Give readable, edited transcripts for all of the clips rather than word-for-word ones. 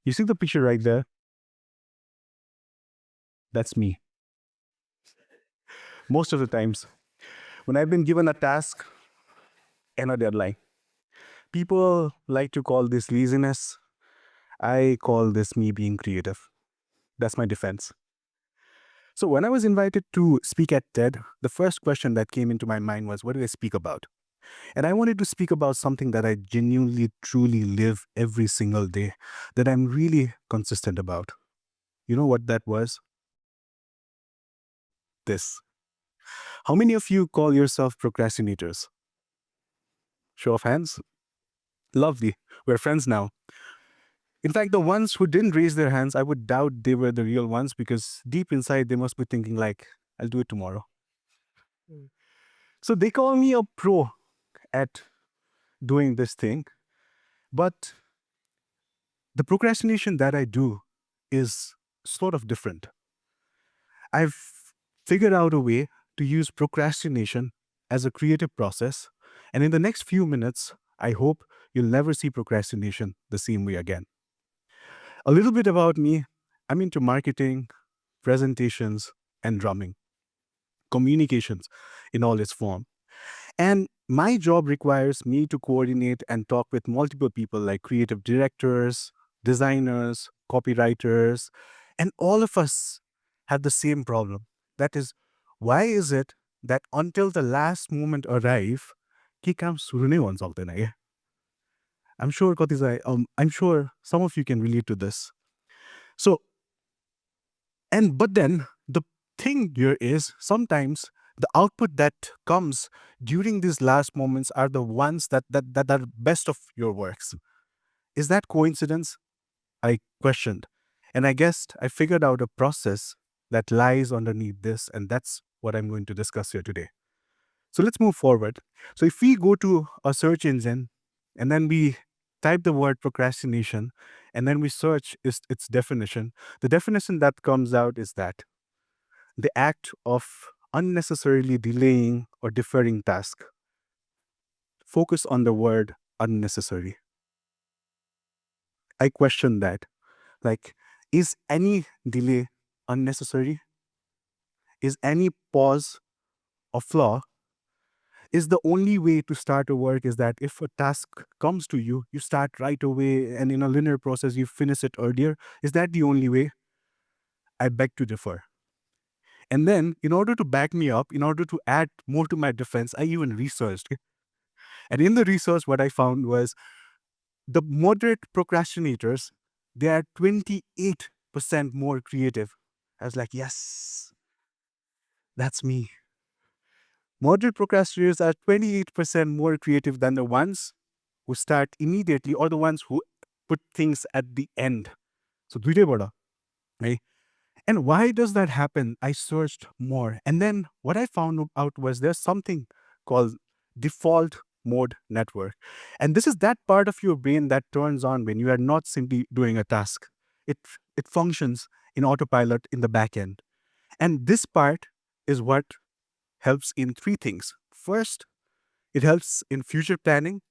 You see the picture right there? That's me. Most of the times, when I've been given a task and a deadline, people like to call this laziness. I call this me being creative. That's my defense. So when I was invited to speak at TED, the first question that came into my mind was, what do I speak about? And I wanted to speak about something that I genuinely, truly live every single day, that I'm really consistent about. You know what that was? This. How many of you call yourself procrastinators? Show of hands. Lovely. We're friends now. In fact, the ones who didn't raise their hands, I would doubt they were the real ones because deep inside they must be thinking like, I'll do it tomorrow. So they call me a pro at doing this thing. But the procrastination that I do is sort of different. I've figured out a way to use procrastination as a creative process. And in the next few minutes, I hope you'll never see procrastination the same way again. A little bit about me. I'm into marketing, presentations, and drumming, communications in all its form. And my job requires me to coordinate and talk with multiple people like creative directors, designers, copywriters, and all of us have the same problem. That is, why is it that until the last moment arrive, कि काम सुरु नै भन्न सक्दैन क्या? I'm sure some of you can relate to this. So, but then the thing here is sometimes the output that comes during these last moments are the ones that are best of your works. Is that coincidence? I questioned. And I guessed I figured out a process that lies underneath this, and that's what I'm going to discuss here today. So let's move forward. So if we go to a search engine and then we type the word procrastination and then we search its definition, the definition that comes out is that the act of unnecessarily delaying or deferring task. Focus on the word unnecessary. I question that. Like, is any delay unnecessary? Is any pause a flaw? Is the only way to start a work is that if a task comes to you, you start right away and in a linear process, you finish it earlier? Is that the only way? I beg to differ. And then, in order to back me up, in order to add more to my defense, I even researched. And in the research, what I found was the moderate procrastinators, they are 28% more creative. I was like, yes, that's me. Moderate procrastinators are 28% more creative than the ones who start immediately or the ones who put things at the end. So, दुईटै बडा, right? And why does that happen? I searched more. And then what I found out was there's something called default mode network. And this is that part of your brain that turns on when you are not simply doing a task. It functions in autopilot in the back end. And this part is what helps in three things. First, it helps in future planning.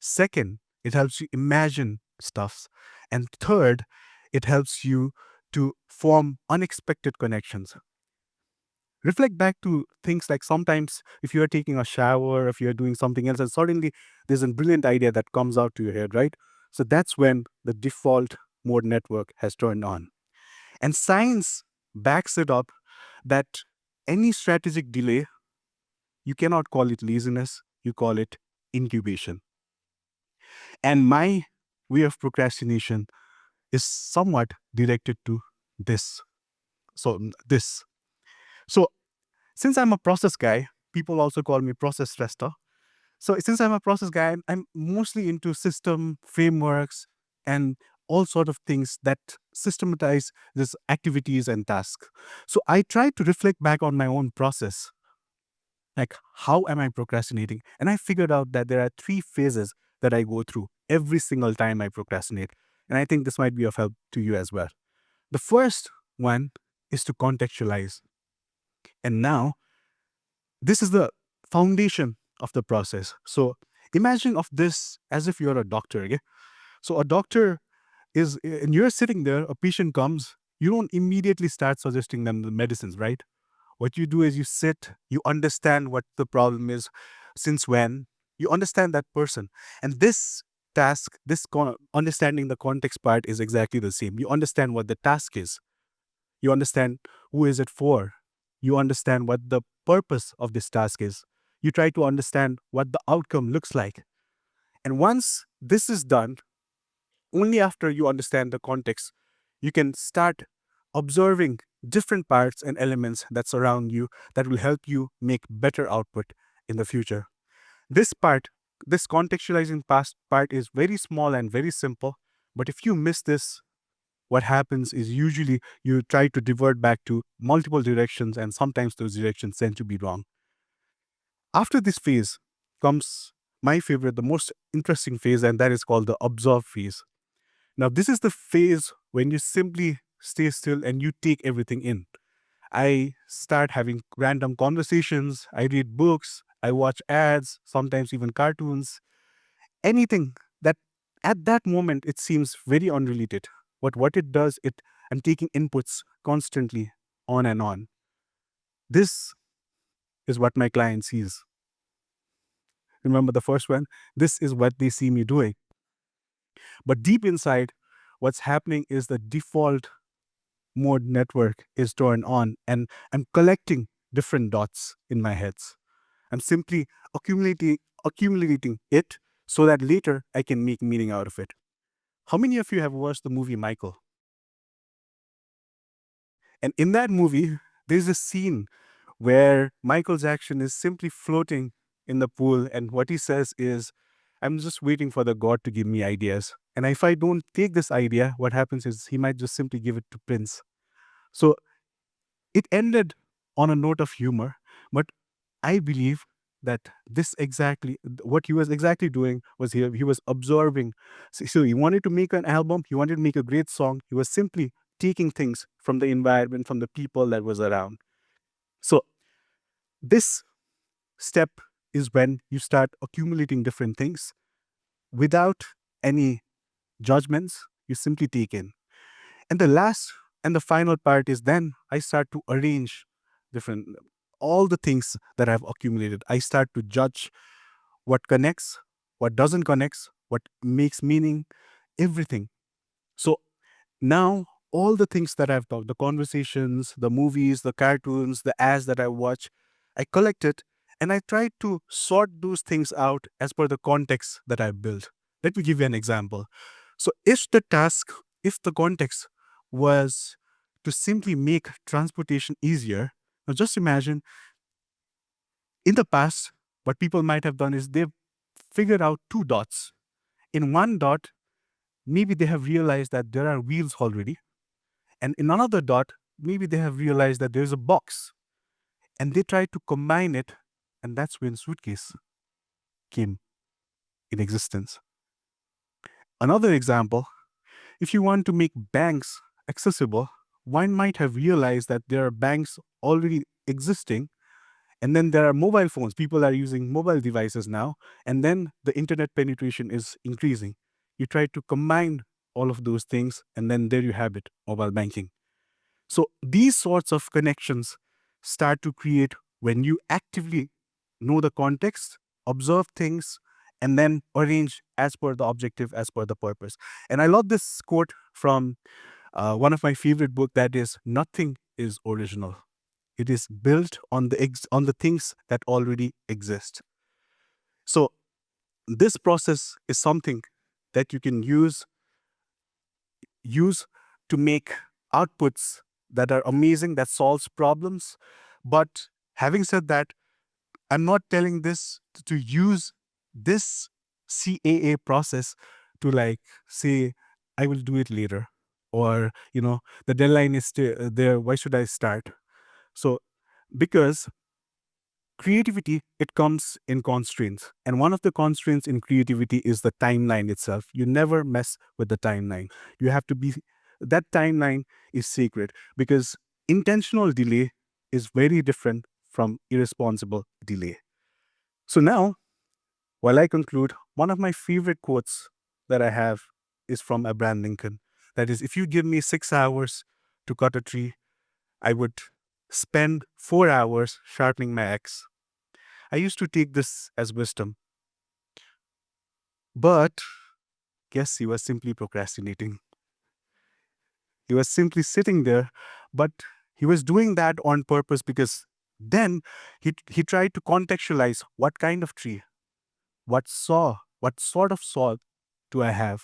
Second, it helps you imagine stuff. And third, it helps you to form unexpected connections. Reflect back to things like sometimes if you are taking a shower, if you're doing something else, and suddenly there's a brilliant idea that comes out to your head, right? So that's when the default mode network has turned on. And science backs it up that any strategic delay, you cannot call it laziness, you call it incubation. And my way of procrastination is somewhat directed to this. This. So since I'm a process guy, people also call me process Shrestha. So since I'm a process guy, I'm mostly into system frameworks and all sort of things that systematize these activities and tasks. So I try to reflect back on my own process. Like, how am I procrastinating? And I figured out that there are three phases that I go through every single time I procrastinate. And I think this might be of help to you as well. The first one is to contextualize. And now, this is the foundation of the process. So imagine of this as if you're a doctor. Okay? So a doctor is, and you're sitting there, a patient comes, you don't immediately start suggesting them the medicines, right? What you do is you sit, you understand what the problem is, since when, you understand that person. And this task, understanding the context part is exactly the same. You understand what the task is, you understand who is it for, you understand what the purpose of this task is, you try to understand what the outcome looks like. And once this is done, only after you understand the context, you can start observing different parts and elements that surround you that will help you make better output in the future. This part, this contextualizing past part is very small and very simple, but if you miss this, what happens is usually you try to divert back to multiple directions, and sometimes those directions tend to be wrong. After this phase comes my favorite, the most interesting phase, and that is called the observe phase. Now, this is the phase when you simply stay still and you take everything in. I start having random conversations, I read books, I watch ads, sometimes even cartoons, anything that at that moment it seems very unrelated. But what it does, I'm taking inputs constantly on and on. This is what my client sees. Remember the first one? This is what they see me doing. But deep inside, what's happening is the default mode network is turned on, and I'm collecting different dots in my heads. I'm simply accumulating it so that later I can make meaning out of it. How many of you have watched the movie Michael? And in that movie, there's a scene where Michael Jackson is simply floating in the pool, and what he says is, I'm just waiting for the God to give me ideas. And if I don't take this idea, what happens is he might just simply give it to Prince. So it ended on a note of humor, but I believe that this exactly, what he was exactly doing was he was observing. So he wanted to make an album, he wanted to make a great song. He was simply taking things from the environment, from the people that was around. So this step is when you start accumulating different things without any judgments. You simply take in. And the last and the final part is then I start to arrange different, all the things that I've accumulated. I start to judge what connects, what doesn't connect, what makes meaning, everything. So now all the things that I've talked, the conversations, the movies, the cartoons, the ads that I watch, I collect it and I try to sort those things out as per the context that I've built. Let me give you an example. So if the context was to simply make transportation easier, now just imagine in the past, what people might have done is they've figured out two dots. In one dot, maybe they have realized that there are wheels already. And in another dot, maybe they have realized that there's a box. And they try to combine it. And that's when suitcase came in existence. Another example, if you want to make banks accessible, one might have realized that there are banks already existing. And then there are mobile phones. People are using mobile devices now. And then the internet penetration is increasing. You try to combine all of those things, and then there you have it, mobile banking. So these sorts of connections start to create when you actively know the context, observe things, and then arrange as per the objective, as per the purpose. And I love this quote from one of my favorite books, that is, nothing is original. It is built on the things that already exist. So this process is something that you can use to make outputs that are amazing, that solves problems. But having said that, I'm not telling this to use this CAA process to like say, I will do it later, or the deadline is still there. Why should I start? So because creativity, it comes in constraints, and one of the constraints in creativity is the timeline itself. You never mess with the timeline. You have to be, that timeline is sacred, because intentional delay is very different from irresponsible delay. So now, while I conclude, one of my favorite quotes that I have is from Abraham Lincoln. That is, if you give me 6 hours to cut a tree, I would spend 4 hours sharpening my axe. I used to take this as wisdom. But guess he was simply procrastinating. He was simply sitting there, but he was doing that on purpose because then he tried to contextualize what kind of tree, what sort of saw do I have.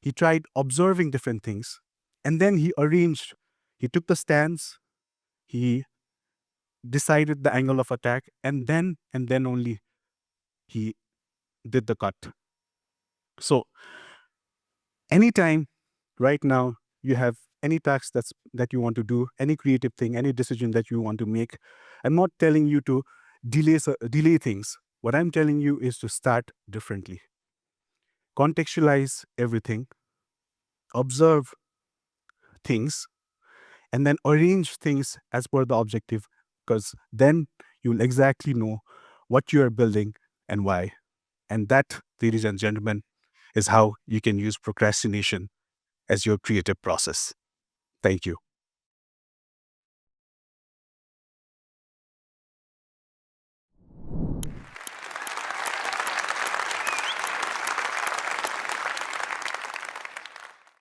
He tried observing different things, and then he arranged. He took the stance, he decided the angle of attack, and then only he did the cut. So anytime right now you have any task that you want to do, any creative thing, any decision that you want to make, I'm not telling you to delay things. What I'm telling you is to start differently. Contextualize everything, observe things, and then arrange things as per the objective, because then you'll exactly know what you are building and why. And that, ladies and gentlemen, is how you can use procrastination as your creative process. Thank you.